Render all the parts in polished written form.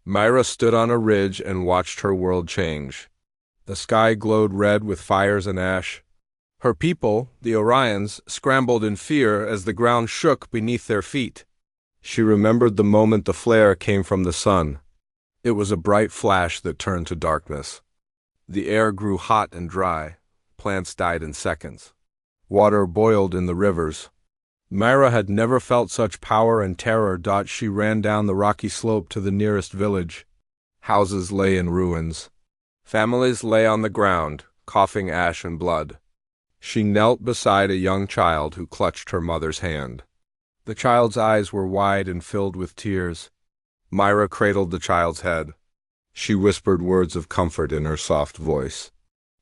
Myra stood on a ridge and watched her world change. The sky glowed red with fires and ash. Her people, the Orions, scrambled in fear as the ground shook beneath their feet. She remembered the moment the flare came from the sun. It was a bright flash that turned to darkness. The air grew hot and dry. Plants died in seconds. Water boiled in the rivers. Myra had never felt such power and terror. She ran down the rocky slope to the nearest village. Houses lay in ruins. Families lay on the ground, coughing ash and blood. She knelt beside a young child who clutched her mother's hand. The child's eyes were wide and filled with tears. Myra cradled the child's head. She whispered words of comfort in her soft voice.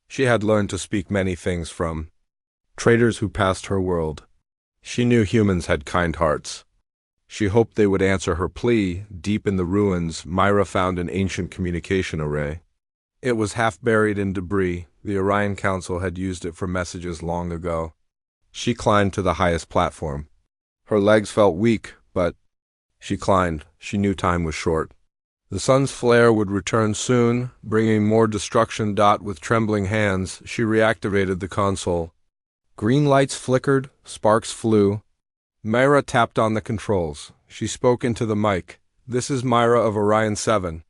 She had learned to speak many things from traders who passed her world. She knew humans had kind hearts. She hoped they would answer her plea. Deep in the ruins, Myra found an ancient communication array. It was half buried in debris. The Orion Council had used it for messages long ago. She climbed to the highest platform. Her legs felt weak, but she climbed. She knew time was short. The sun's flare would return soon, bringing more destruction. With trembling hands, she reactivated the console. Green lights flickered, sparks flew. Myra tapped on the controls. She spoke into the mic. "This is Myra of Orion 7.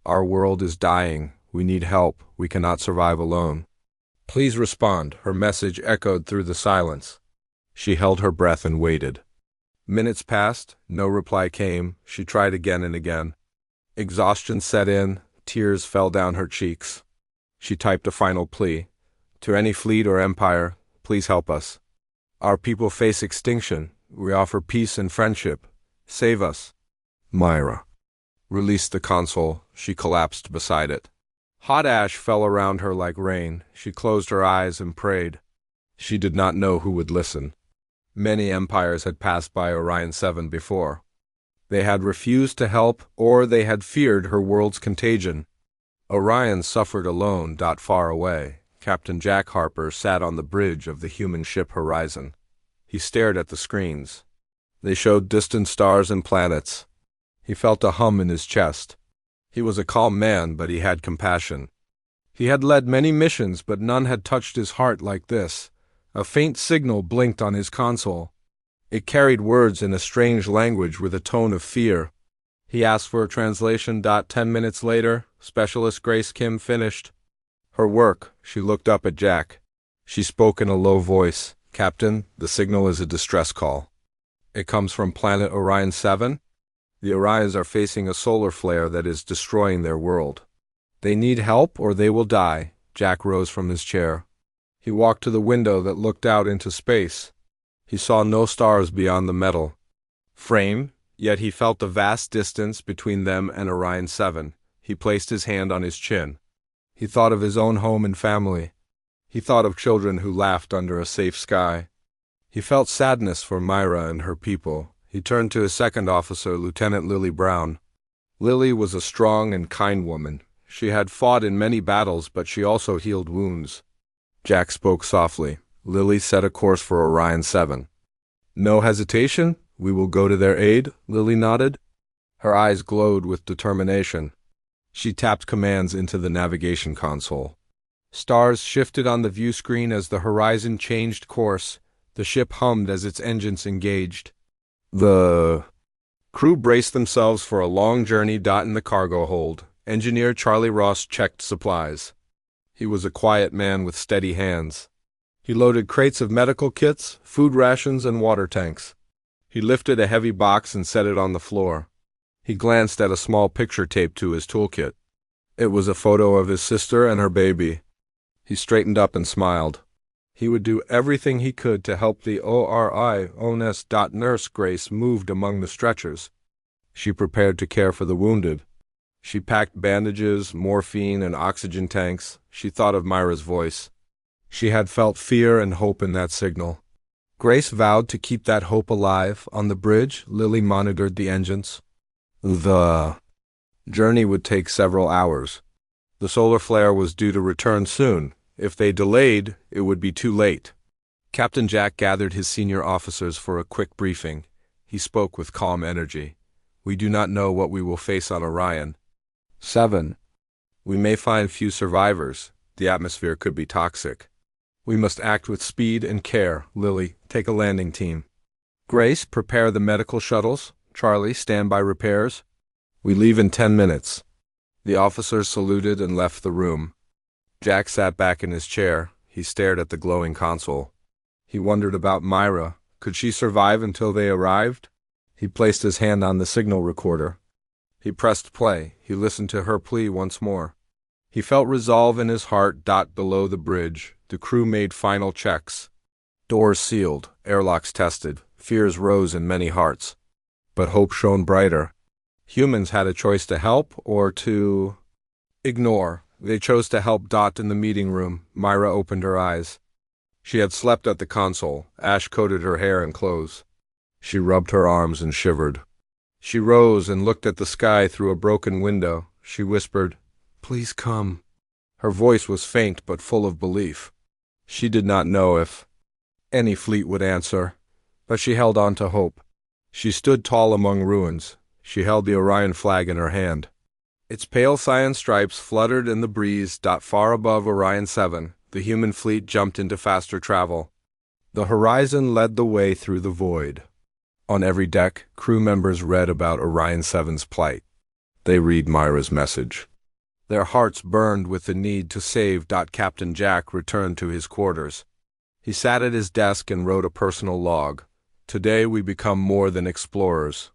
Our world is dying. We need help. We cannot survive alone. Please respond." Her message echoed through the silence. She held her breath and waited. Minutes passed. No reply came. She tried again and again. Exhaustion set in. Tears fell down her cheeks. She typed a final plea. "To any fleet or empire, please help us. Our people face extinction. We offer peace and friendship. Save us." Myra released the console. She collapsed beside it. Hot ash fell around her like rain. She closed her eyes and prayed. She did not know who would listen. Many empires had passed by Orion 7 before. They had refused to help, or they had feared her world's contagion. Orion suffered alone. Far away, Captain Jack Harper sat on the bridge of the human ship Horizon. He stared at the screens. They showed distant stars and planets. He felt a hum in his chest. He was a calm man, but he had compassion. He had led many missions, but none had touched his heart like this. A faint signal blinked on his console. It carried words in a strange language with a tone of fear. He asked for a translation. 10 minutes later, Specialist Grace Kim finished her work. She looked up at Jack. She spoke in a low voice. "Captain, the signal is a distress call. It comes from planet Orion 7. The Orions are facing a solar flare that is destroying their world. They need help or they will die." Jack rose from his chair. He walked to the window that looked out into space. He saw no stars beyond the metal frame, yet he felt the vast distance between them and Orion 7. He placed his hand on his chin. He thought of his own home and family. He thought of children who laughed under a safe sky. He felt sadness for Myra and her people. He turned to his second officer, Lieutenant Lily Brown. Lily was a strong and kind woman. She had fought in many battles, but she also healed wounds. Jack spoke softly. "Lily set a course for Orion 7. No hesitation? We will go to their aid." Lily nodded. Her eyes glowed with determination. She tapped commands into the navigation console. Stars shifted on the view screen as the Horizon changed course. The ship hummed as its engines engaged. The crew braced themselves for a long journey. In the cargo hold, Engineer Charlie Ross checked supplies. He was a quiet man with steady hands. He loaded crates of medical kits, food rations, and water tanks. He lifted a heavy box and set it on the floor. He glanced at a small picture taped to his toolkit. It was a photo of his sister and her baby. He straightened up and smiled. He would do everything he could to help the ORI. Nurse Grace moved among the stretchers. She prepared to care for the wounded. She packed bandages, morphine, and oxygen tanks. She thought of Myra's voice. She had felt fear and hope in that signal. Grace vowed to keep that hope alive. On the bridge, Lily monitored the engines. The journey would take several hours. The solar flare was due to return soon. If they delayed, it would be too late. Captain Jack gathered his senior officers for a quick briefing. He spoke with calm energy. "We do not know what we will face on Orion. 7. We may find few survivors. The atmosphere could be toxic. We must act with speed and care. Lily, take a landing team. Grace, prepare the medical shuttles. Charlie, stand by repairs. We leave in 10 minutes. The officers saluted and left the room. Jack sat back in his chair. He stared at the glowing console. He wondered about Myra. Could she survive until they arrived? He placed his hand on the signal recorder. He pressed play. He listened to her plea once more. He felt resolve in his heart. Below the bridge, the crew made final checks. Doors sealed, airlocks tested. Fears rose in many hearts. But hope shone brighter. Humans had a choice to help or to ignore. They chose to help. In the meeting room, Myra opened her eyes. She had slept at the console. Ash coated her hair and clothes. She rubbed her arms and shivered. She rose and looked at the sky through a broken window. She whispered, "Please come." Her voice was faint but full of belief. She did not know if any fleet would answer, but she held on to hope. She stood tall among ruins. She held the Orion flag in her hand. Its pale cyan stripes fluttered in the breeze. Far above Orion 7, the human fleet jumped into faster travel. The horizon led the way through the void. On every deck, crew members read about Orion 7's plight. They read Myra's message. Their hearts burned with the need to save. Captain Jack returned to his quarters. He sat at his desk and wrote a personal log. Today we become more than explorers.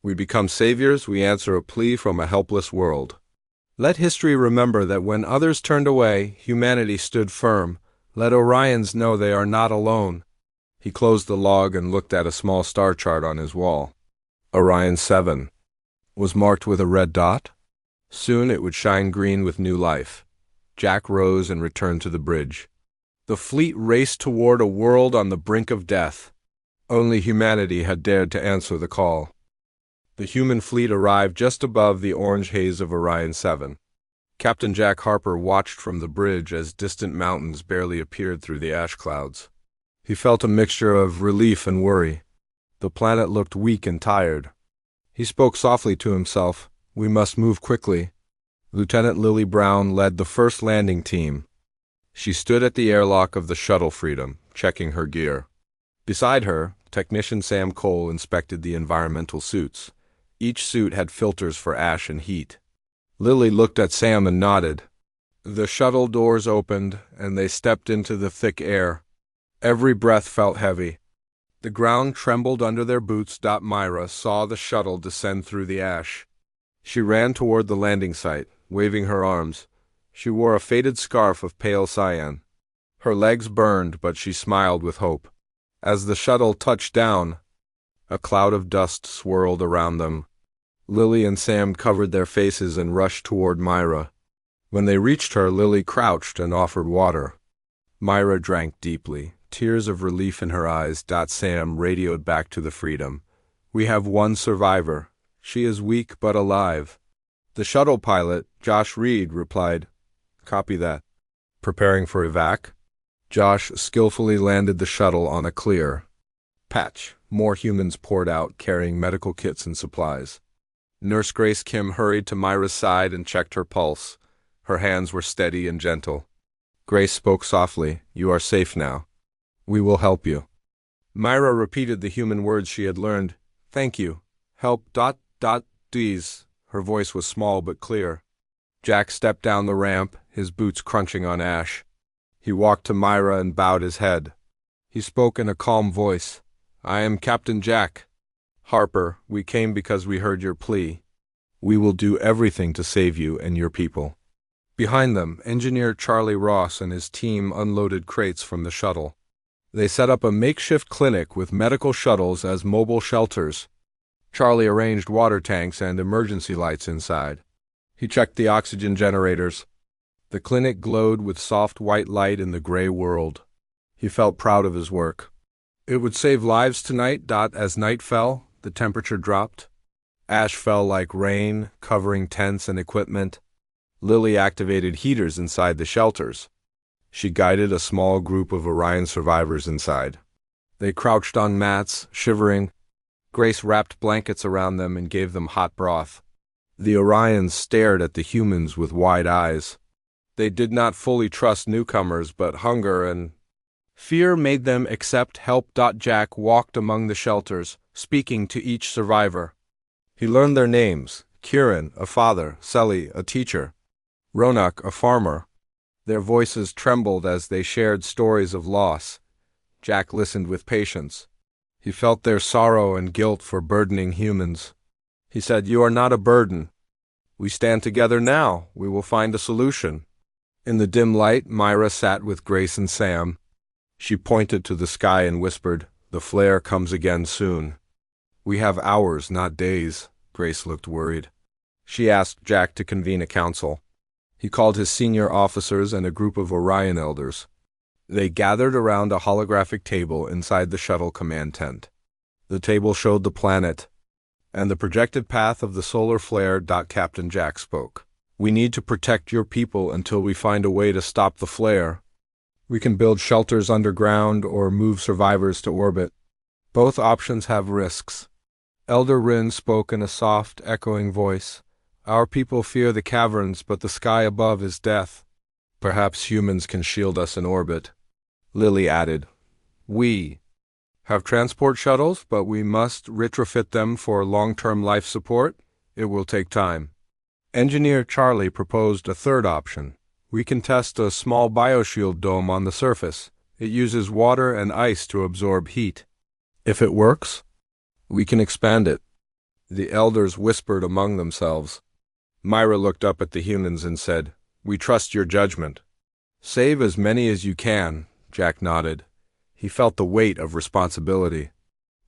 We become saviors. We answer a plea from a helpless world. Let history remember that when others turned away, humanity stood firm. Let Orions know they are not alone. He closed the log and looked at a small star chart on his wall. Orion 7 was marked with a red dot. Soon it would shine green with new life. Jack rose and returned to the bridge. The fleet raced toward a world on the brink of death. Only humanity had dared to answer the call. The human fleet arrived just above the orange haze of Orion 7. Captain Jack Harper watched from the bridge as distant mountains barely appeared through the ash clouds. He felt a mixture of relief and worry. The planet looked weak and tired. He spoke softly to himself. We must move quickly. Lieutenant Lily Brown led the first landing team. She stood at the airlock of the Shuttle Freedom, checking her gear. Beside her, Technician Sam Cole inspected the environmental suits. Each suit had filters for ash and heat. Lily looked at Sam and nodded. The shuttle doors opened, and they stepped into the thick air. Every breath felt heavy. The ground trembled under their boots. Myra saw the shuttle descend through the ash. She ran toward the landing site, waving her arms. She wore a faded scarf of pale cyan. Her legs burned, but she smiled with hope. As the shuttle touched down, a cloud of dust swirled around them. Lily and Sam covered their faces and rushed toward Myra. When they reached her, Lily crouched and offered water. Myra drank deeply, tears of relief in her eyes. Sam radioed back to the Freedom. We have one survivor. She is weak but alive. The shuttle pilot, Josh Reed, replied, "Copy that." Preparing for evac, Josh skillfully landed the shuttle on a clear patch. More humans poured out, carrying medical kits and supplies. Nurse Grace Kim hurried to Myra's side and checked her pulse. Her hands were steady and gentle. Grace spoke softly, "You are safe now. We will help you." Myra repeated the human words she had learned. "Thank you. Help. D's." Her voice was small but clear. Jack stepped down the ramp, his boots crunching on ash. He walked to Myra and bowed his head. He spoke in a calm voice. "I am Captain Jack Harper. We came because we heard your plea. We will do everything to save you and your people." Behind them, Engineer Charlie Ross and his team unloaded crates from the shuttle. They set up a makeshift clinic with medical shuttles as mobile shelters. Charlie arranged water tanks and emergency lights inside. He checked the oxygen generators. The clinic glowed with soft white light in the gray world. He felt proud of his work. It would save lives tonight. As night fell, the temperature dropped. Ash fell like rain, covering tents and equipment. Lily activated heaters inside the shelters. She guided a small group of Orion survivors inside. They crouched on mats, shivering. Grace wrapped blankets around them and gave them hot broth. The Orions stared at the humans with wide eyes. They did not fully trust newcomers, but hunger and fear made them accept help. Jack walked among the shelters, speaking to each survivor. He learned their names: Kieran, a father; Sally, a teacher; Ronak, a farmer. Their voices trembled as they shared stories of loss. Jack listened with patience. He felt their sorrow and guilt for burdening humans. He said, "You are not a burden. We stand together now. We will find a solution." In the dim light, Myra sat with Grace and Sam. She pointed to the sky and whispered, "The flare comes again soon." "We have hours, not days." Grace looked worried. She asked Jack to convene a council. He called his senior officers and a group of Orion elders. They gathered around a holographic table inside the shuttle command tent. The table showed the planet and the projected path of the solar flare. Captain Jack spoke. "We need to protect your people until we find a way to stop the flare. We can build shelters underground or move survivors to orbit. Both options have risks." Elder Rin spoke in a soft, echoing voice. "Our people fear the caverns, but the sky above is death. Perhaps humans can shield us in orbit." Lily added, "We have transport shuttles, but we must retrofit them for long-term life support. It will take time." Engineer Charlie proposed a third option. "We can test a small bioshield dome on the surface. It uses water and ice to absorb heat. If it works, we can expand it." The elders whispered among themselves. Myra looked up at the humans and said, "We trust your judgment." "Save as many as you can," Jack nodded. He felt the weight of responsibility.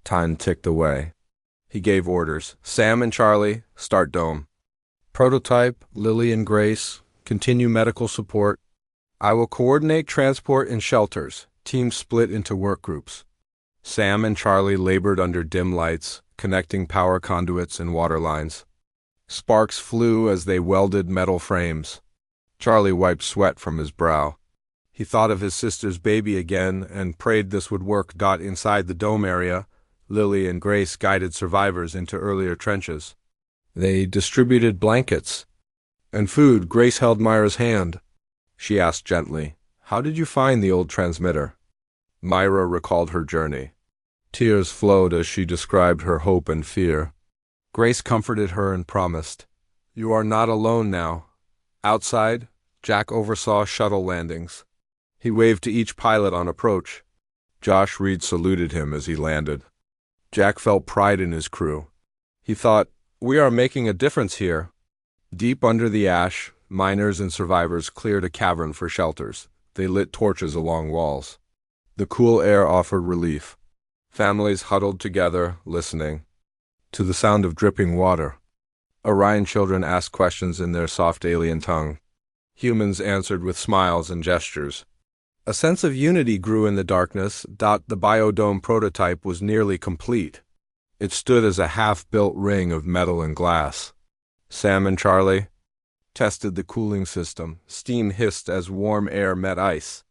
Time ticked away. He gave orders. "Sam and Charlie, start dome. Prototype, Lily and Grace, continue medical support. I will coordinate transport and shelters." Teams split into work groups. Sam and Charlie labored under dim lights, connecting power conduits and water lines. Sparks flew as they welded metal frames. Charlie wiped sweat from his brow. He thought of his sister's baby again and prayed this would work. Inside the dome area, Lily and Grace guided survivors into earlier trenches. They distributed blankets and food. Grace held Myra's hand. She asked gently, "How did you find the old transmitter?" Myra recalled her journey. Tears flowed as she described her hope and fear. Grace comforted her and promised, "You are not alone now." Outside, Jack oversaw shuttle landings. He waved to each pilot on approach. Josh Reed saluted him as he landed. Jack felt pride in his crew. He thought, "We are making a difference here." Deep under the ash, miners and survivors cleared a cavern for shelters. They lit torches along walls. The cool air offered relief. Families huddled together, listening to the sound of dripping water. Orion children asked questions in their soft alien tongue. Humans answered with smiles and gestures. A sense of unity grew in the darkness. The biodome prototype was nearly complete. It stood as a half-built ring of metal and glass. Sam and Charlie tested the cooling system. Steam hissed as warm air met ice.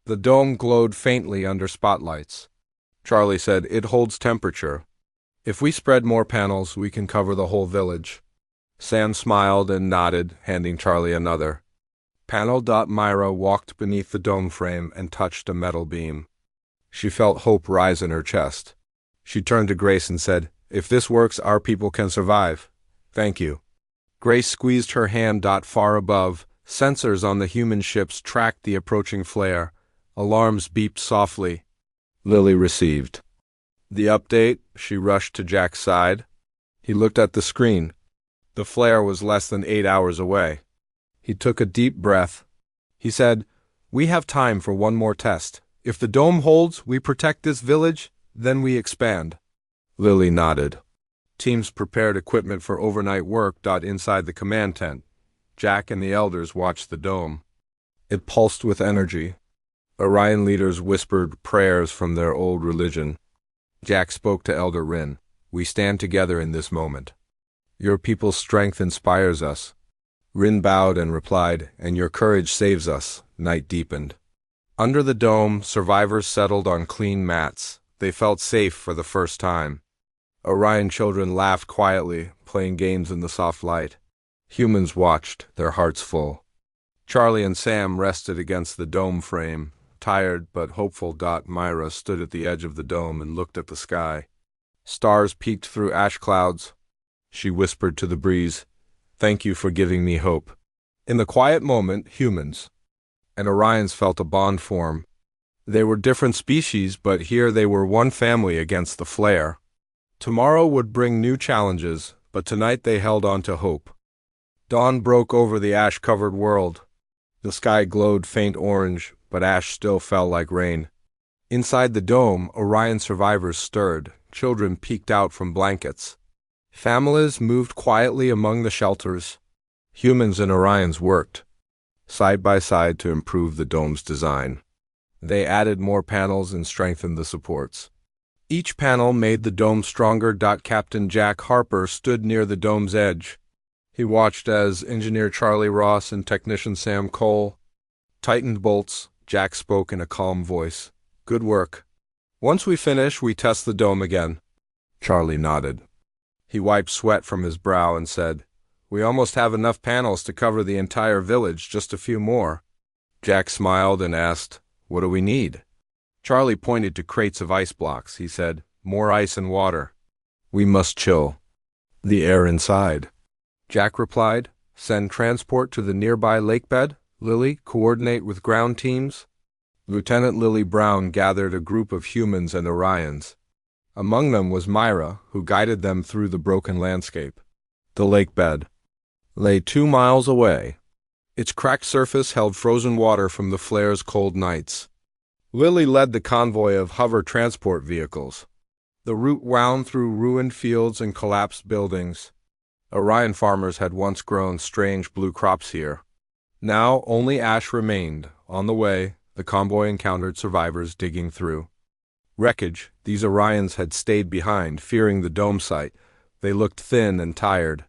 The dome glowed faintly under spotlights. Charlie said, "It holds temperature. If we spread more panels, we can cover the whole village." Sam smiled and nodded, handing Charlie another panel. Myra walked beneath the dome frame and touched a metal beam. She felt hope rise in her chest. She turned to Grace and said, "If this works, our people can survive. Thank you." Grace squeezed her hand. Far above, sensors on the human ships tracked the approaching flare. Alarms beeped softly. Lily received the update. She rushed to Jack's side. He looked at the screen. The flare was less than 8 hours away. He took a deep breath. He said, "We have time for one more test. If the dome holds, we protect this village, then we expand." Lily nodded. Teams prepared equipment for overnight work. Inside the command tent, Jack and the elders watched the dome. It pulsed with energy. Orion leaders whispered prayers from their old religion. Jack spoke to Elder Rin. "We stand together in this moment. Your people's strength inspires us." Rin bowed and replied, "And your courage saves us." Night deepened. Under the dome, survivors settled on clean mats. They felt safe for the first time. Orion children laughed quietly, playing games in the soft light. Humans watched, their hearts full. Charlie and Sam rested against the dome frame. Tired but hopeful, Myra stood at the edge of the dome and looked at the sky. Stars peeked through ash clouds. She whispered to the breeze, "Thank you for giving me hope." In the quiet moment, humans and Orions felt a bond form. They were different species, but here they were one family against the flare. Tomorrow would bring new challenges, but tonight they held on to hope. Dawn broke over the ash-covered world. The sky glowed faint orange, but ash still fell like rain. Inside the dome, Orion survivors stirred. Children peeked out from blankets. Families moved quietly among the shelters. Humans and Orions worked side by side to improve the dome's design. They added more panels and strengthened the supports. Each panel made the dome stronger. Captain Jack Harper stood near the dome's edge. He watched as Engineer Charlie Ross and Technician Sam Cole tightened bolts. Jack spoke in a calm voice. "Good work. Once we finish, we test the dome again." Charlie nodded. He wiped sweat from his brow and said, "We almost have enough panels to cover the entire village, just a few more." Jack smiled and asked, "What do we need?" Charlie pointed to crates of ice blocks. He said, "More ice and water. We must chill the air inside." Jack replied, "Send transport to the nearby lake bed. Lily, coordinate with ground teams." Lieutenant Lily Brown gathered a group of humans and Orions. Among them was Myra, who guided them through the broken landscape. The lake bed lay 2 miles away. Its cracked surface held frozen water from the flare's cold nights. Lily led the convoy of hover transport vehicles. The route wound through ruined fields and collapsed buildings. Orion farmers had once grown strange blue crops here. Now only ash remained. On the way, the convoy encountered survivors digging through wreckage. These Orions had stayed behind, fearing the dome site. They looked thin and tired.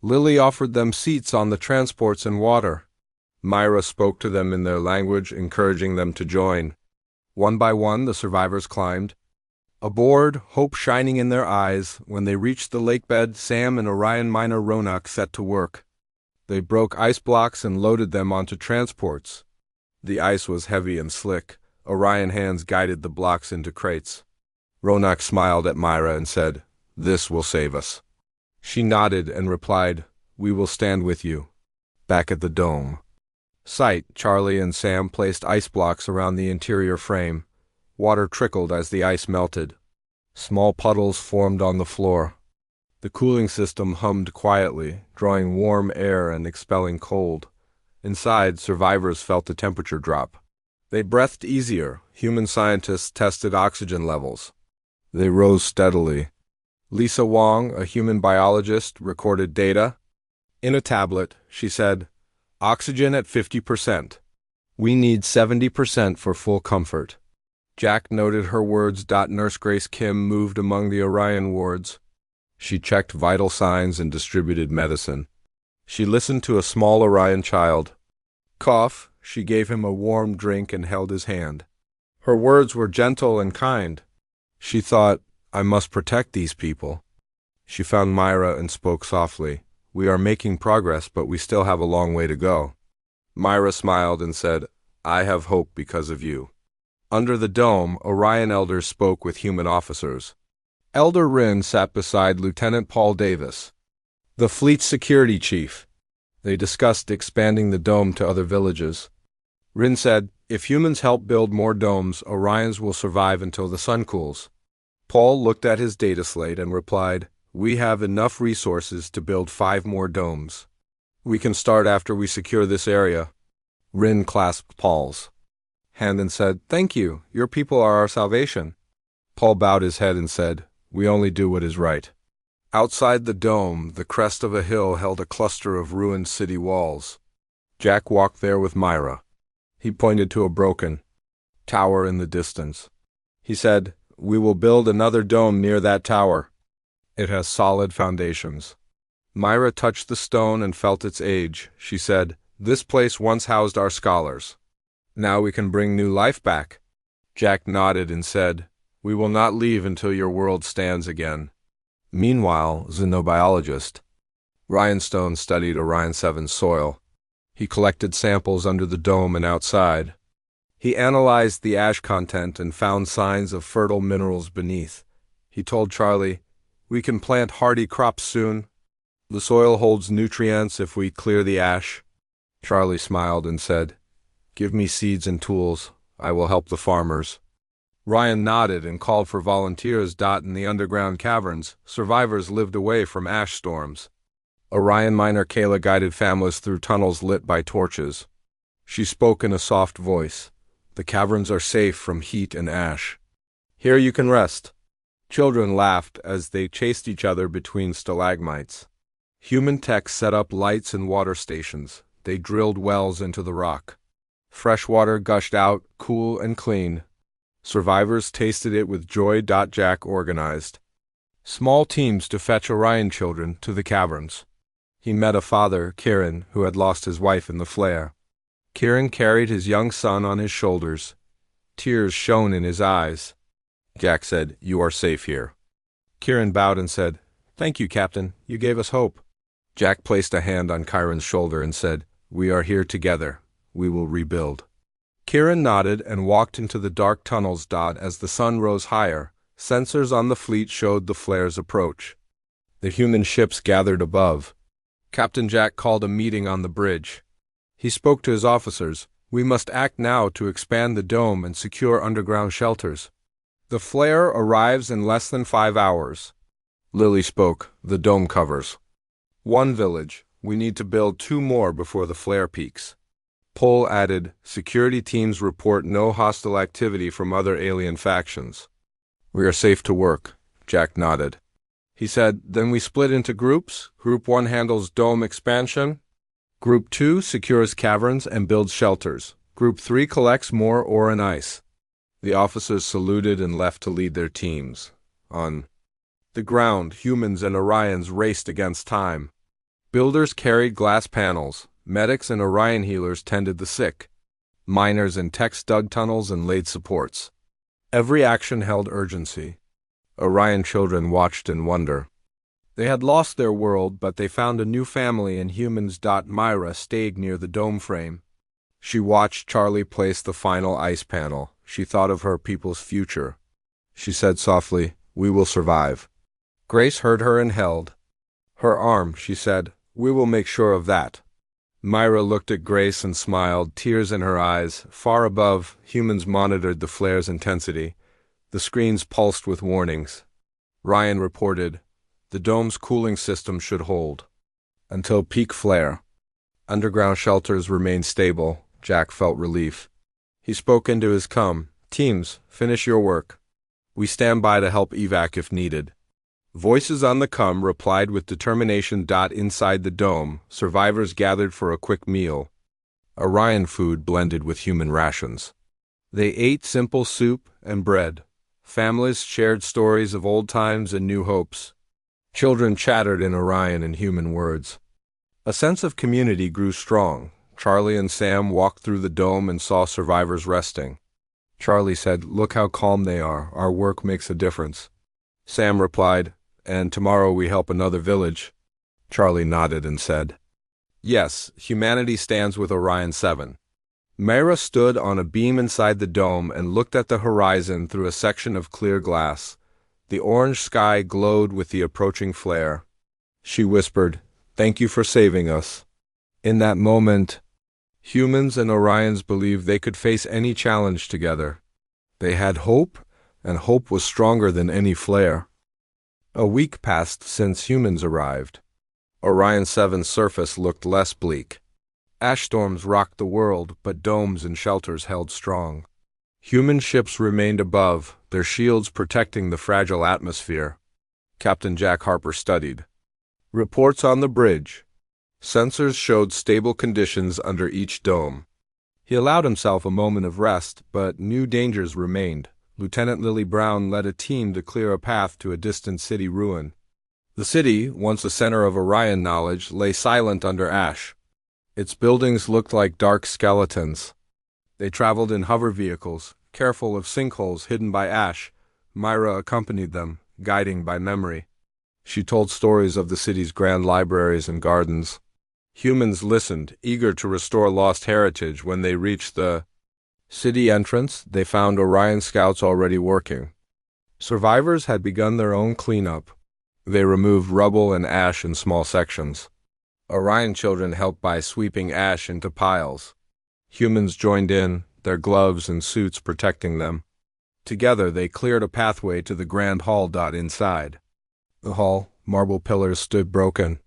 Lily offered them seats on the transports and water. Myra spoke to them in their language, encouraging them to join. One by one, the survivors climbed. Aboard, hope shining in their eyes, when they reached the lake bed, Sam and Orion miner Ronak set to work. They broke ice blocks and loaded them onto transports. The ice was heavy and slick. Orion hands guided the blocks into crates. Ronak smiled at Myra and said, "This will save us." She nodded and replied, "We will stand with you." Back at the dome site, Charlie and Sam placed ice blocks around the interior frame. Water trickled as the ice melted. Small puddles formed on the floor. The cooling system hummed quietly, drawing warm air and expelling cold. Inside, survivors felt the temperature drop. They breathed easier. Human scientists tested oxygen levels. They rose steadily. Lisa Wong, a human biologist, recorded data. In a tablet, she said, "Oxygen at 50%. We need 70% for full comfort." Jack noted her words. Nurse Grace Kim moved among the Orion wards. She checked vital signs and distributed medicine. She listened to a small Orion child cough. She gave him a warm drink and held his hand. Her words were gentle and kind. She thought, "I must protect these people." She found Myra and spoke softly. "We are making progress, but we still have a long way to go." Myra smiled and said, "I have hope because of you." Under the dome, Orion elders spoke with human officers. Elder Rin sat beside Lieutenant Paul Davis, the fleet's security chief. They discussed expanding the dome to other villages. Rin said, "If humans help build more domes, Orions will survive until the sun cools." Paul looked at his data slate and replied, "We have enough resources to build 5 more domes. We can start after we secure this area." Rin clasped Paul's hand and said, "Thank you. Your people are our salvation." Paul bowed his head and said, "We only do what is right." Outside the dome, the crest of a hill held a cluster of ruined city walls. Jack walked there with Myra. He pointed to a broken tower in the distance. He said, "We will build another dome near that tower. It has solid foundations." Myra touched the stone and felt its age. She said, "This place once housed our scholars. Now we can bring new life back." Jack nodded and said, "We will not leave until your world stands again." Meanwhile, xenobiologist Ryan Stone studied Orion 7's soil. He collected samples under the dome and outside. He analyzed the ash content and found signs of fertile minerals beneath. He told Charlie, "We can plant hardy crops soon. The soil holds nutrients if we clear the ash." Charlie smiled and said, "Give me seeds and tools. I will help the farmers." Ryan nodded and called for volunteers. In the underground caverns, survivors lived away from ash storms. Orion miner Kayla guided families through tunnels lit by torches. She spoke in a soft voice. "The caverns are safe from heat and ash. Here you can rest." Children laughed as they chased each other between stalagmites. Human techs set up lights and water stations. They drilled wells into the rock. Fresh water gushed out, cool and clean. Survivors tasted it with joy. Jack organized small teams to fetch Orion children to the caverns. He met a father, Kieran, who had lost his wife in the flare. Kieran carried his young son on his shoulders. Tears shone in his eyes. Jack said, "You are safe here." Kieran bowed and said, "Thank you, Captain. You gave us hope." Jack placed a hand on Kieran's shoulder and said, "We are here together. We will rebuild." Kieran nodded and walked into the dark tunnels. As the sun rose higher, sensors on the fleet showed the flare's approach. The human ships gathered above. Captain Jack called a meeting on the bridge. He spoke to his officers. "We must act now to expand the dome and secure underground shelters. The flare arrives in less than 5 hours." Lily spoke. "The dome covers one village. We need to build 2 more before the flare peaks." Pohl added, "Security teams report no hostile activity from other alien factions." "We are safe to work," Jack nodded. He said, "Then we split into groups. Group 1 handles dome expansion. Group 2 secures caverns and builds shelters. Group 3 collects more ore and ice." The officers saluted and left to lead their teams. On the ground, humans and Orions raced against time. Builders carried glass panels. Medics and Orion healers tended the sick. Miners and techs dug tunnels and laid supports. Every action held urgency. Orion children watched in wonder. They had lost their world, but they found a new family in humans. Myra stayed near the dome frame. She watched Charlie place the final ice panel. She thought of her people's future. She said softly, "We will survive." Grace heard her and held her arm. She said, "We will make sure of that." Myra looked at Grace and smiled, tears in her eyes. Far above, humans monitored the flare's intensity. The screens pulsed with warnings. Ryan reported, "The dome's cooling system should hold until peak flare." Underground shelters remained stable. Jack felt relief. He spoke into his "Teams, finish your work. We stand by to help evac if needed." Voices on the replied with determination. Inside the dome, survivors gathered for a quick meal. Orion food blended with human rations. They ate simple soup and bread. Families shared stories of old times and new hopes. Children chattered in Orion and human words. A sense of community grew strong. Charlie and Sam walked through the dome and saw survivors resting. Charlie said, "Look how calm they are. Our work makes a difference." Sam replied, "And tomorrow we help another village." Charlie nodded and said, "Yes, humanity stands with Orion 7. Myra stood on a beam inside the dome and looked at the horizon through a section of clear glass. The orange sky glowed with the approaching flare. She whispered, "Thank you for saving us." In that moment, humans and Orions believed they could face any challenge together. They had hope, and hope was stronger than any flare. A week passed since humans arrived. Orion 7's surface looked less bleak. Ash storms rocked the world, but domes and shelters held strong. Human ships remained above, their shields protecting the fragile atmosphere. Captain Jack Harper studied reports on the bridge. Sensors showed stable conditions under each dome. He allowed himself a moment of rest, but new dangers remained. Lieutenant Lily Brown led a team to clear a path to a distant city ruin. The city, once a center of Orion knowledge, lay silent under ash. Its buildings looked like dark skeletons. They traveled in hover vehicles, careful of sinkholes hidden by ash. Myra accompanied them, guiding by memory. She told stories of the city's grand libraries and gardens. Humans listened, eager to restore lost heritage. When they reached the city entrance, they found Orion scouts already working. Survivors had begun their own cleanup. They removed rubble and ash in small sections. Orion children helped by sweeping ash into piles. Humans joined in, their gloves and suits protecting them. Together they cleared a pathway to the grand hall. Inside the hall, marble pillars stood broken.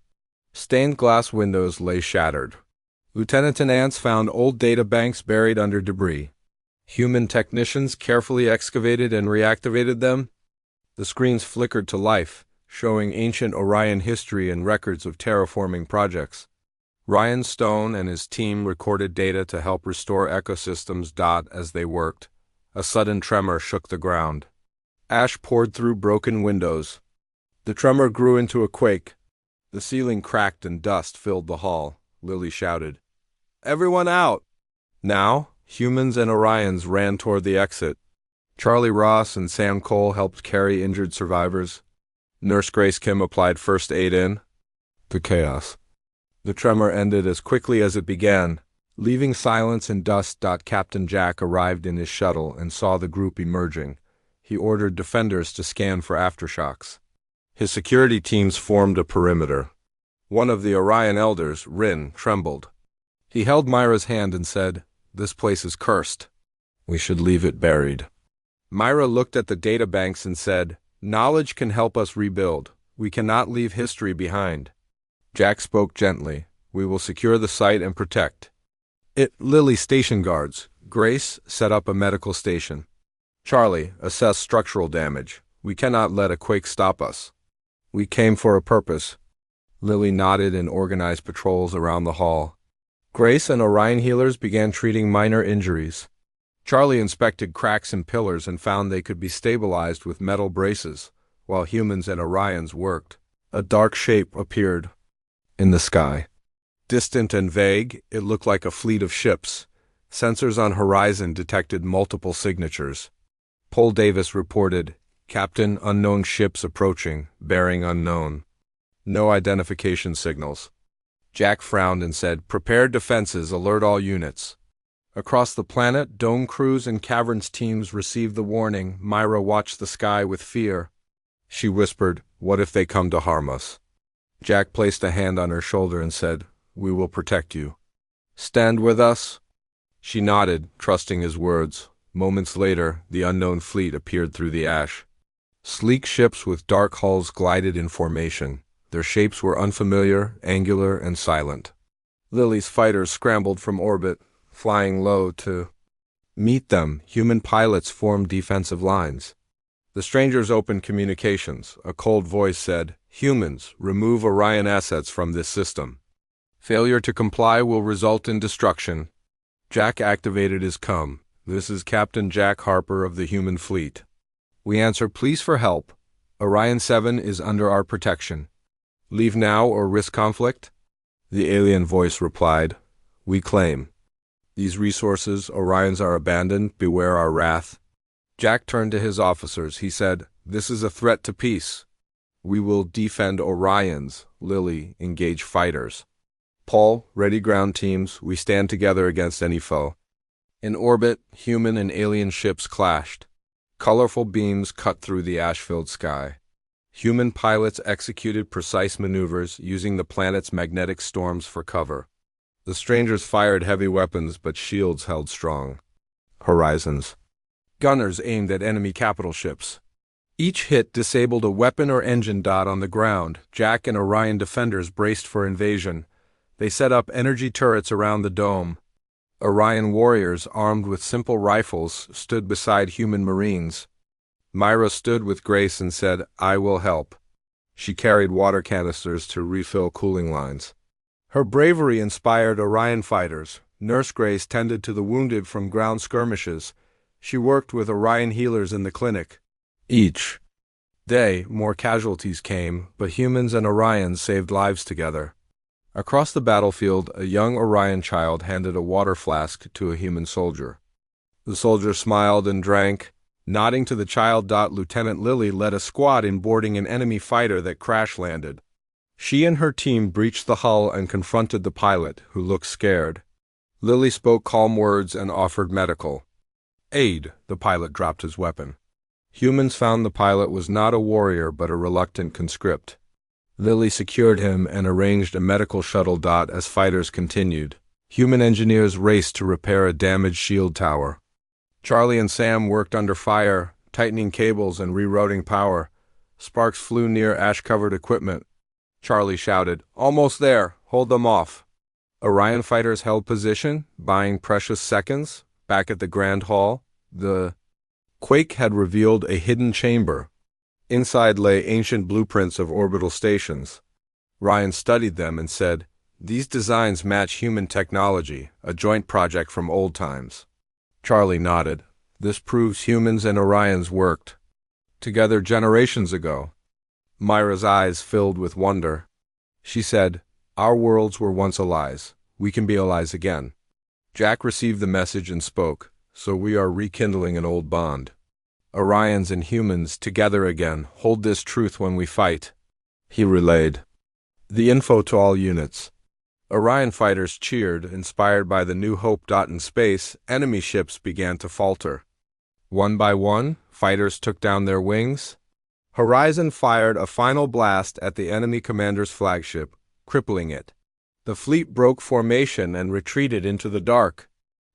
Stained glass windows lay shattered. Lieutenant and ants found old data banks buried under debris. Human technicians carefully excavated and reactivated them. The screens flickered to life, showing ancient Orion history and records of terraforming projects. Ryan Stone and his team recorded data to help restore ecosystems. As they worked, a sudden tremor shook the ground. Ash poured through broken windows. The tremor grew into a quake. The ceiling cracked and dust filled the hall. Lily shouted, "Everyone out!" Now, humans and Orions ran toward the exit. Charlie Ross and Sam Cole helped carry injured survivors. Nurse Grace Kim applied first aid in the chaos. The tremor ended as quickly as it began, leaving silence and dust. Captain Jack arrived in his shuttle and saw the group emerging. He ordered defenders to scan for aftershocks. His security teams formed a perimeter. One of the Orion elders, Rin, trembled. He held Myra's hand and said, "This place is cursed. We should leave it buried." Myra looked at the databanks and said, "Knowledge can help us rebuild. We cannot leave history behind." Jack spoke gently, "We will secure the site and protect it." Lily station guards. Grace set up a medical station. Charlie, assess structural damage. We cannot let a quake stop us. We came for a purpose. Lily nodded and organized patrols around the hall. Grace and Orion healers began treating minor injuries. Charlie inspected cracks in pillars and found they could be stabilized with metal braces, while humans and Orions worked. A dark shape appeared in the sky. Distant and vague, it looked like a fleet of ships. Sensors on horizon detected multiple signatures. Paul Davis reported, "Captain, unknown ships approaching, bearing unknown. No identification signals." Jack frowned and said, "Prepare defenses, alert all units." Across the planet, dome crews and caverns teams received the warning. Myra watched the sky with fear. She whispered, "What if they come to harm us?" Jack placed a hand on her shoulder and said, "We will protect you. Stand with us." She nodded, trusting his words. Moments later, the unknown fleet appeared through the ash. Sleek ships with dark hulls glided in formation. Their shapes were unfamiliar, angular, and silent. Lily's fighters scrambled from orbit, flying low to meet them. Human pilots formed defensive lines. The strangers opened communications. A cold voice said, "Humans, remove Orion assets from this system. Failure to comply will result in destruction." Jack activated his comm. "This is Captain Jack Harper of the human fleet. We answer pleas for help. Orion 7 is under our protection. Leave now or risk conflict?" The alien voice replied, "We claim these resources. Orions are abandoned. Beware our wrath." Jack turned to his officers. He said, "This is a threat to peace. We will defend Orions." Lily, engage fighters. Paul, ready ground teams. We stand together against any foe. In orbit, human and alien ships clashed. Colorful beams cut through the ash-filled sky. Human pilots executed precise maneuvers, using the planet's magnetic storms for cover. The strangers fired heavy weapons, but shields held strong. Horizons. Gunners aimed at enemy capital ships. Each hit disabled a weapon or engine. On the ground, Jack and Orion defenders braced for invasion. They set up energy turrets around the dome. Orion warriors, armed with simple rifles, stood beside human marines. Myra stood with Grace and said, "I will help." She carried water canisters to refill cooling lines. Her bravery inspired Orion fighters. Nurse Grace tended to the wounded from ground skirmishes. She worked with Orion healers in the clinic. Each day, more casualties came, but humans and Orions saved lives together. Across the battlefield, a young Orion child handed a water flask to a human soldier. The soldier smiled and drank. Nodding to the child, Lieutenant Lily led a squad in boarding an enemy fighter that crash-landed. She and her team breached the hull and confronted the pilot, who looked scared. Lily spoke calm words and offered medical aid. The pilot dropped his weapon. Humans found the pilot was not a warrior but a reluctant conscript. Lily secured him and arranged a medical shuttle. As fighters continued, human engineers raced to repair a damaged shield tower. Charlie and Sam worked under fire, tightening cables and rerouting power. Sparks flew near ash-covered equipment. Charlie shouted, "Almost there! Hold them off!" Orion fighters held position, buying precious seconds. Back at the Grand Hall, the quake had revealed a hidden chamber. Inside lay ancient blueprints of orbital stations. Ryan studied them and said, "These designs match human technology, a joint project from old times." Charlie nodded. "This proves humans and Orions worked together generations ago." Myra's eyes filled with wonder. She said, "Our worlds were once allies. We can be allies again." Jack received the message and spoke, "So we are rekindling an old bond. Orions and humans together again. Hold this truth when we fight." He relayed the info to all units. Orion fighters cheered, inspired by the new hope. In space, enemy ships began to falter. One by one, fighters took down their wings. Horizon fired a final blast at the enemy commander's flagship, crippling it. The fleet broke formation and retreated into the dark.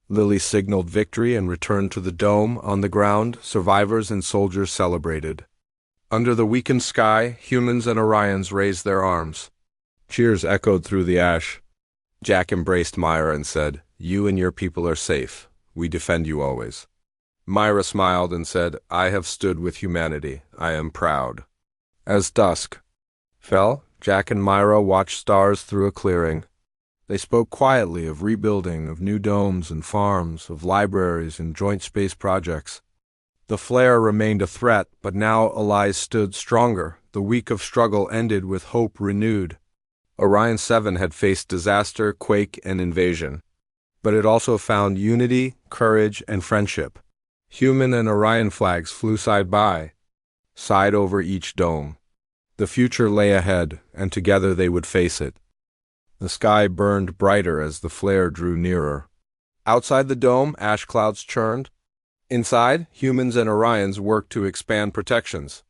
Lily signaled victory and returned to the dome. On the ground, survivors and soldiers celebrated. Under the weakened sky, humans and Orions raised their arms. Cheers echoed through the ash. Jack embraced Myra and said, "You and your people are safe. We defend you always." Myra smiled and said, "I have stood with humanity. I am proud." As dusk fell, Jack and Myra watched stars through a clearing. They spoke quietly of rebuilding, of new domes and farms, of libraries and joint space projects. The flare remained a threat, but now allies stood stronger. The week of struggle ended with hope renewed. Orion 7 had faced disaster, quake, and invasion. But it also found unity, courage, and friendship. Human and Orion flags flew side by side over each dome. The future lay ahead, and together they would face it. The sky burned brighter as the flare drew nearer. Outside the dome, ash clouds churned. Inside, humans and Orions worked to expand protections.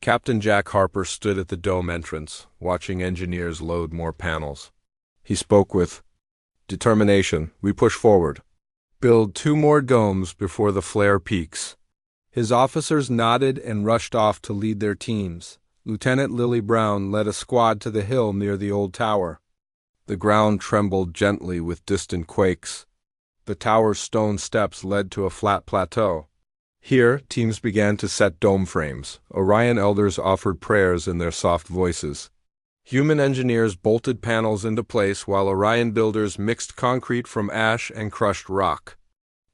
Captain Jack Harper stood at the dome entrance, watching engineers load more panels. He spoke with determination. "We push forward. Build 2 more domes before the flare peaks." His officers nodded and rushed off to lead their teams. Lieutenant Lily Brown led a squad to the hill near the old tower. The ground trembled gently with distant quakes. The tower's stone steps led to a flat plateau. Here, teams began to set dome frames. Orion elders offered prayers in their soft voices. Human engineers bolted panels into place while Orion builders mixed concrete from ash and crushed rock.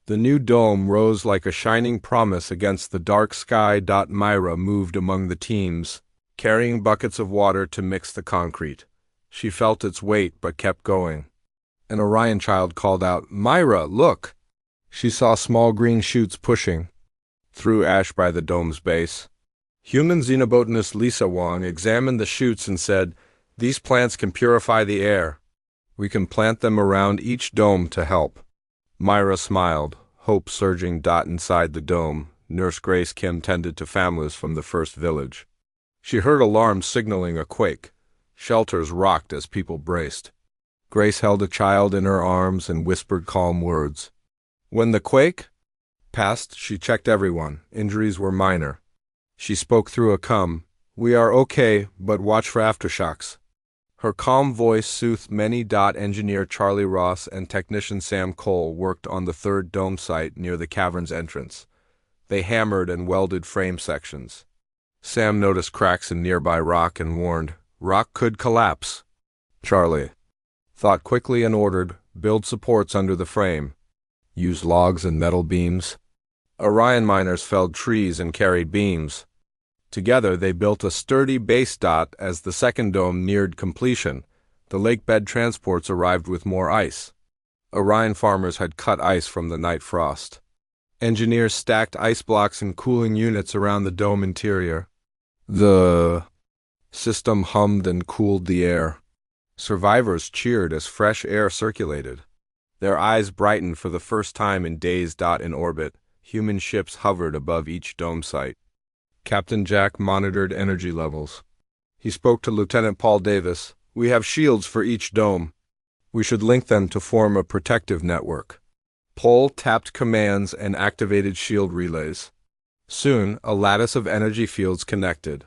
The new dome rose like a shining promise against the dark sky. Myra moved among the teams, carrying buckets of water to mix the concrete. She felt its weight but kept going. An Orion child called out, "Myra, look!" She saw small green shoots pushing through ash by the dome's base. Human xenobotanist Lisa Wong examined the shoots and said, "These plants can purify the air. We can plant them around each dome to help." Myra smiled, hope surging. Inside the dome, Nurse Grace Kim tended to families from the first village. She heard alarms signaling a quake. Shelters rocked as people braced. Grace held a child in her arms and whispered calm words. When the quake passed, she checked everyone. Injuries were minor. She spoke through a cum. "We are okay, but watch for aftershocks." Her calm voice soothed many. Engineer Charlie Ross and technician Sam Cole worked on the 3rd dome site near the cavern's entrance. They hammered and welded frame sections. Sam noticed cracks in nearby rock and warned, "Rock could collapse." Charlie thought quickly and ordered, "Build supports under the frame. Use logs and metal beams." Orion miners felled trees and carried beams. Together they built a sturdy base. As the 2nd dome neared completion, the lakebed transports arrived with more ice. Orion farmers had cut ice from the night frost. Engineers stacked ice blocks and cooling units around the dome interior. The system hummed and cooled the air. Survivors cheered as fresh air circulated. Their eyes brightened for the first time in days. In orbit, human ships hovered above each dome site. Captain Jack monitored energy levels. He spoke to Lieutenant Paul Davis. "We have shields for each dome. We should link them to form a protective network." Paul tapped commands and activated shield relays. Soon, a lattice of energy fields connected.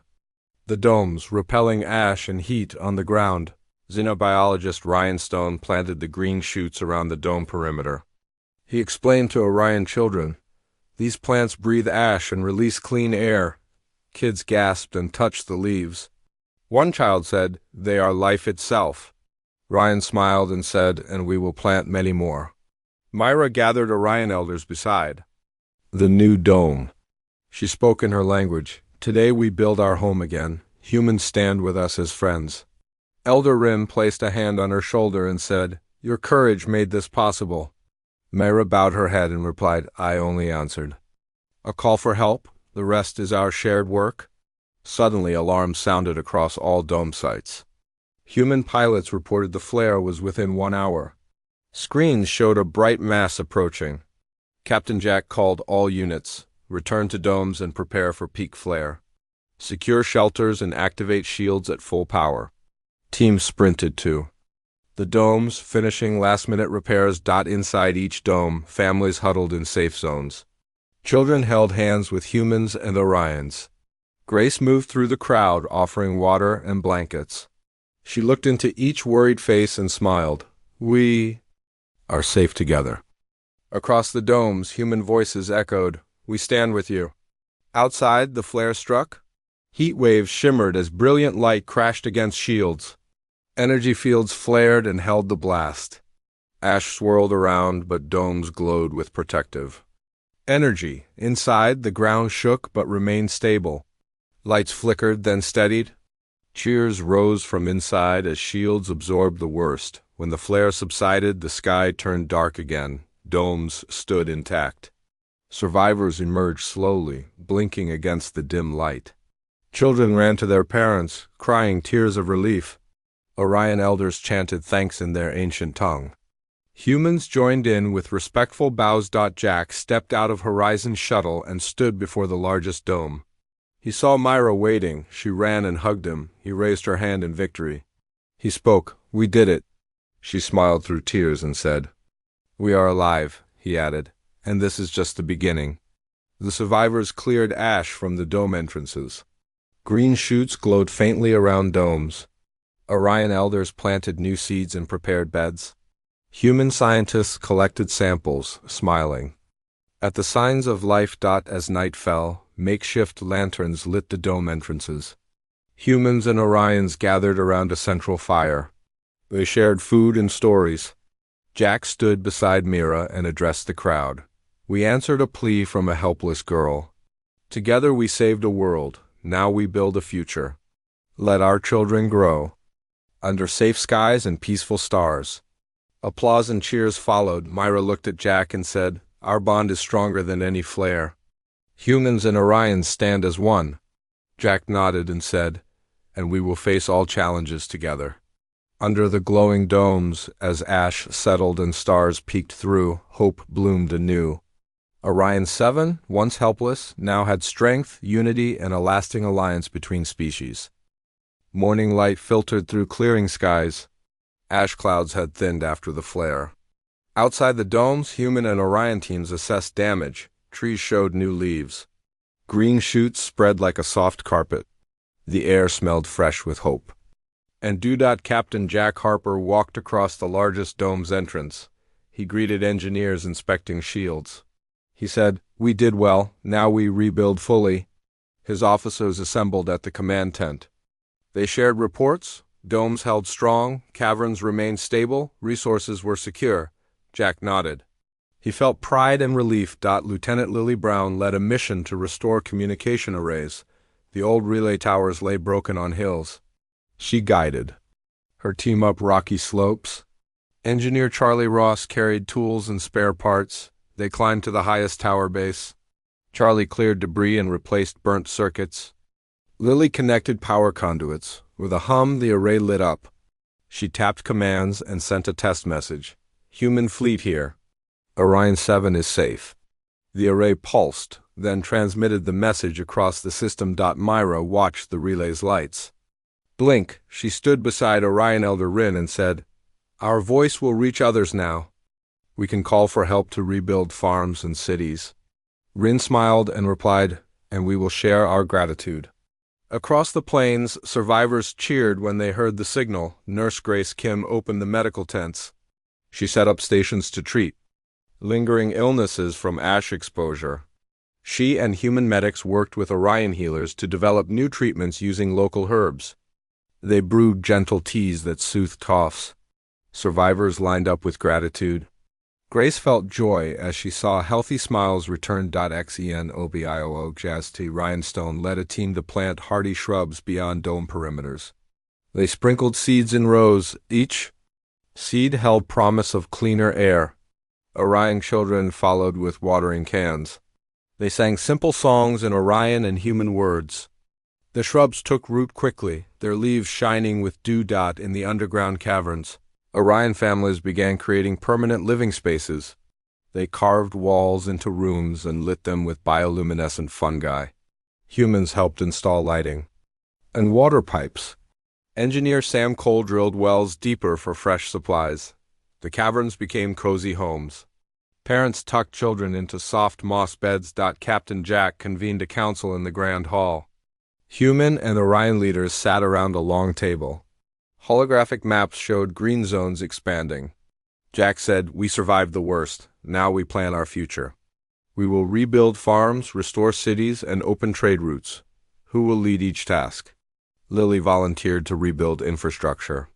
The domes, repelling ash and heat on the ground. Xenobiologist Ryan Stone planted the green shoots around the dome perimeter. He explained to Orion children, "These plants breathe ash and release clean air." Kids gasped and touched the leaves. One child said, "They are life itself." Ryan smiled and said, "And we will plant many more." Myra gathered Orion elders beside. "The new dome." She spoke in her language. "Today we build our home again. Humans stand with us as friends." Elder Rim placed a hand on her shoulder and said, "Your courage made this possible." Myra bowed her head and replied, "I only answered." "A call for help? The rest is our shared work?" Suddenly alarms sounded across all dome sites. Human pilots reported the flare was within 1 hour. Screens showed a bright mass approaching. Captain Jack called all units, "Return to domes and prepare for peak flare. Secure shelters and activate shields at full power." Teams sprinted to the domes, finishing last-minute repairs. Inside each dome, families huddled in safe zones. Children held hands with humans and Orions. Grace moved through the crowd, offering water and blankets. She looked into each worried face and smiled. "We are safe together." Across the domes, human voices echoed, "We stand with you." Outside, the flare struck. Heat waves shimmered as brilliant light crashed against shields. Energy fields flared and held the blast. Ash swirled around, but domes glowed with protective energy. Inside, the ground shook but remained stable. Lights flickered, then steadied. Cheers rose from inside as shields absorbed the worst. When the flare subsided, the sky turned dark again. Domes stood intact. Survivors emerged slowly, blinking against the dim light. Children ran to their parents, crying tears of relief. Orion elders chanted thanks in their ancient tongue. Humans joined in with respectful bows. Jack stepped out of Horizon's shuttle and stood before the largest dome. He saw Myra waiting. She ran and hugged him. He raised her hand in victory. He spoke. "We did it." She smiled through tears and said, "We are alive," he added, "and this is just the beginning." The survivors cleared ash from the dome entrances. Green shoots glowed faintly around domes. Orion elders planted new seeds and prepared beds. Human scientists collected samples, smiling. At the signs of life. As night fell, makeshift lanterns lit the dome entrances. Humans and Orions gathered around a central fire. They shared food and stories. Jack stood beside Mira and addressed the crowd. "We answered a plea from a helpless girl. Together we saved a world. Now we build a future. Let our children grow under safe skies and peaceful stars." Applause and cheers followed. Myra looked at Jack and said, "Our bond is stronger than any flare. Humans and Orions stand as one." Jack nodded and said, "And we will face all challenges together." Under the glowing domes, as ash settled and stars peeked through, hope bloomed anew. Orion 7, once helpless, now had strength, unity, and a lasting alliance between species. Morning light filtered through clearing skies. Ash clouds had thinned after the flare. Outside the domes, human and Orion teams assessed damage. Trees showed new leaves. Green shoots spread like a soft carpet. The air smelled fresh with hope. And Captain Jack Harper walked across the largest dome's entrance. He greeted engineers inspecting shields. He said, "We did well. Now we rebuild fully." His officers assembled at the command tent. They shared reports. Domes held strong, caverns remained stable, resources were secure. Jack nodded. He felt pride and relief. Lieutenant Lily Brown led a mission to restore communication arrays. The old relay towers lay broken on hills. She guided her team up rocky slopes. Engineer Charlie Ross carried tools and spare parts. They climbed to the highest tower base. Charlie cleared debris and replaced burnt circuits. Lily connected power conduits. With a hum, the array lit up. She tapped commands and sent a test message. Human fleet here. Orion 7 is safe. The array pulsed, then transmitted the message across the system. Myra watched the relay's lights. Blink, she stood beside Orion Elder Rin and said, "Our voice will reach others now. We can call for help to rebuild farms and cities." Rin smiled and replied, "And we will share our gratitude." Across the plains, survivors cheered when they heard the signal. Nurse Grace Kim opened the medical tents. She set up stations to treat lingering illnesses from ash exposure. She and human medics worked with Orion healers to develop new treatments using local herbs. They brewed gentle teas that soothed coughs. Survivors lined up with gratitude. Grace felt joy as she saw healthy smiles return. XENOBIOO Jazz T. Rhinestone led a team to plant hardy shrubs beyond dome perimeters. They sprinkled seeds in rows. Each seed held promise of cleaner air. Orion children followed with watering cans. They sang simple songs in Orion and human words. The shrubs took root quickly, their leaves shining with dew. In the underground caverns, Orion families began creating permanent living spaces. They carved walls into rooms and lit them with bioluminescent fungi. Humans helped install lighting and water pipes. Engineer Sam Cole drilled wells deeper for fresh supplies. The caverns became cozy homes. Parents tucked children into soft moss beds. Captain Jack convened a council in the Grand Hall. Human and Orion leaders sat around a long table. Holographic maps showed green zones expanding. Jack said, "We survived the worst. Now we plan our future. We will rebuild farms, restore cities, and open trade routes. Who will lead each task?" Lily volunteered to rebuild infrastructure.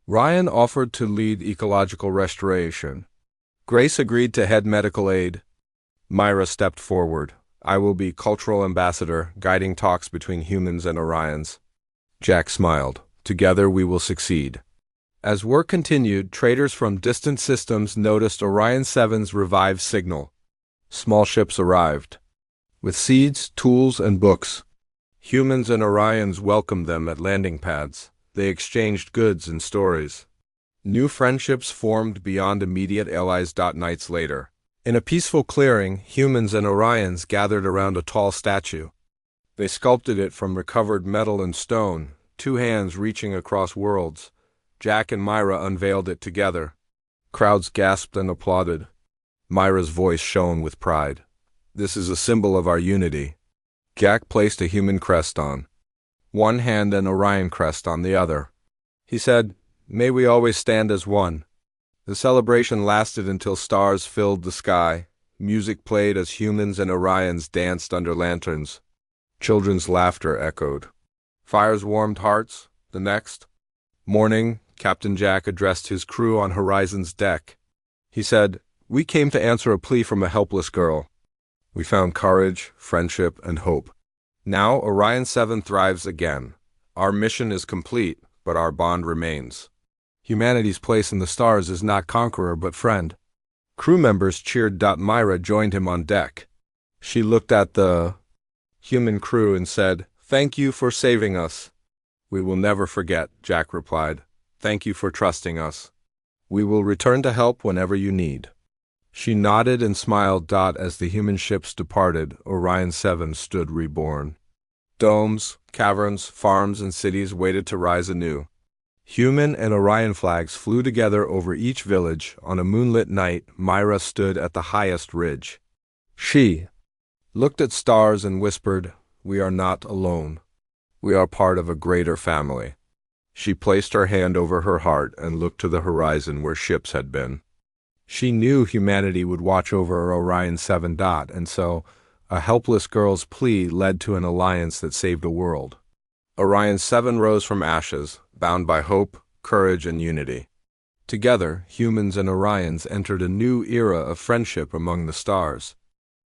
Ryan offered to lead ecological restoration. Grace agreed to head medical aid. Myra stepped forward. "I will be cultural ambassador, guiding talks between humans and Orions." Jack smiled. "Together we will succeed." As work continued, traders from distant systems noticed Orion 7's revived signal. Small ships arrived with seeds, tools, and books. Humans and Orions welcomed them at landing pads. They exchanged goods and stories. New friendships formed beyond immediate allies. Nights later, in a peaceful clearing, humans and Orions gathered around a tall statue. They sculpted it from recovered metal and stone, two hands reaching across worlds. Jack and Myra unveiled it together. Crowds gasped and applauded. Myra's voice shone with pride. "This is a symbol of our unity." Jack placed a human crest on one hand and Orion crest on the other. He said, "May we always stand as one." The celebration lasted until stars filled the sky. Music played as humans and Orions danced under lanterns. Children's laughter echoed. Fires warmed hearts. The next morning, Captain Jack addressed his crew on Horizon's deck. He said, "We came to answer a plea from a helpless girl. We found courage, friendship, and hope. Now Orion 7 thrives again. Our mission is complete, but our bond remains. Humanity's place in the stars is not conqueror but friend." Crew members cheered. Myra joined him on deck. She looked at the human crew and said, "Thank you for saving us." "We will never forget," Jack replied. "Thank you for trusting us. We will return to help whenever you need." She nodded and smiled. As the human ships departed, Orion 7 stood reborn. Domes, caverns, farms, and cities waited to rise anew. Human and Orion flags flew together over each village. On a moonlit night, Myra stood at the highest ridge. She looked at stars and whispered, "We are not alone. We are part of a greater family." She placed her hand over her heart and looked to the horizon where ships had been. She knew humanity would watch over Orion 7. And so, a helpless girl's plea led to an alliance that saved a world. Orion 7 rose from ashes, bound by hope, courage, and unity. Together, humans and Orions entered a new era of friendship among the stars.